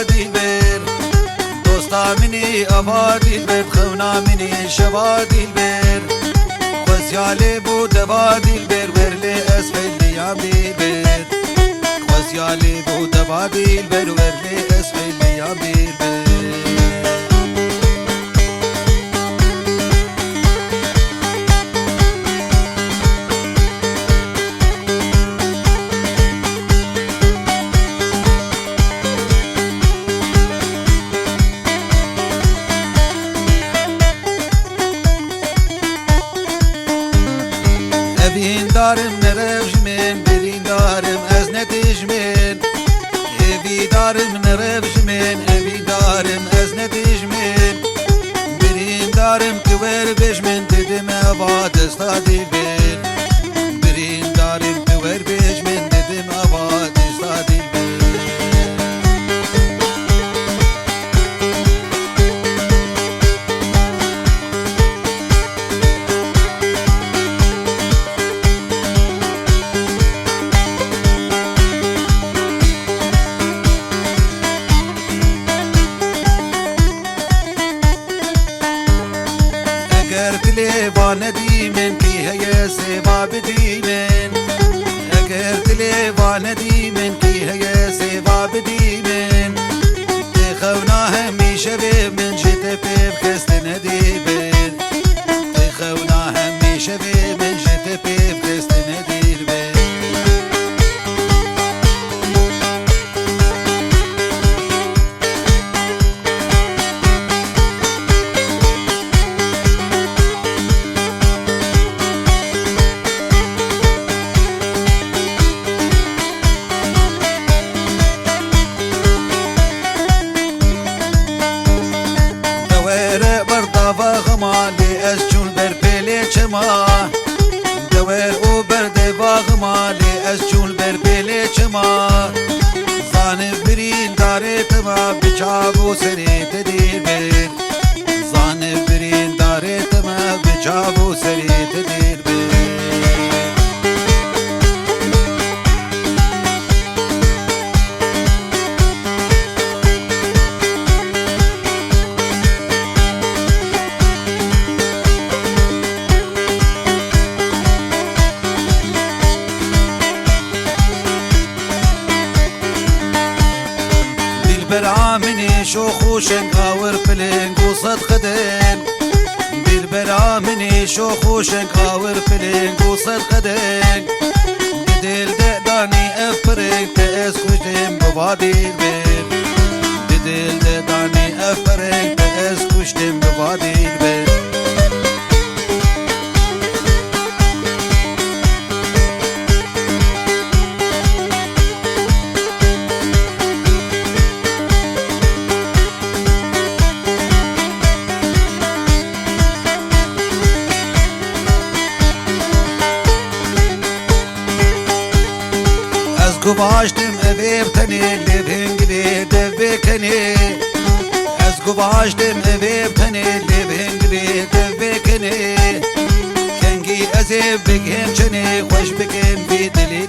آبادی بر دوستا منی آبادی بر خونا منی شبادی بر خوزیالی بود آبادی بر ورلی اسفلی آبی بر خوزیالی بود آبادی بر ورلی اسفلی آبی بر evin darım nerevşmin birin darım ez netijmin evi darım nerevşmin evi darım ez netijmin birin darım tüver beşmin dedim avad estadilbin birin darım tüver beşmin dedim avad estadilbin لیوان دیمن کی ہے سیوا بدیمن اگر لیوان دیمن کی ہے سیوا بدیمن تخونا همیشه به من جت پیب خست ندیبن تخونا همیشه به من جت پیب خست ندیبن باغمالی از چون بر پیلی چما دویر او برد باغمالی از چون بر پیلی چما زانه برین داره تما بچابو سری تدیر بیر زانه برین داره تما بچابو سری تدیر بیر برامني شو خوشن قاور فلنگ وصد خدن دل برامني شو خوشن قاور فلنگ وصد خدن دل داني افرق تأس كشتم بوادير بير دل داني افرق تأس كشتم بوادير بير گواشتم ابتنی لبهنگلی دبکنی از گواشتم ابتنی لبهنگلی دبکنی کنگی از بگم چنی خوش بگم بی دلی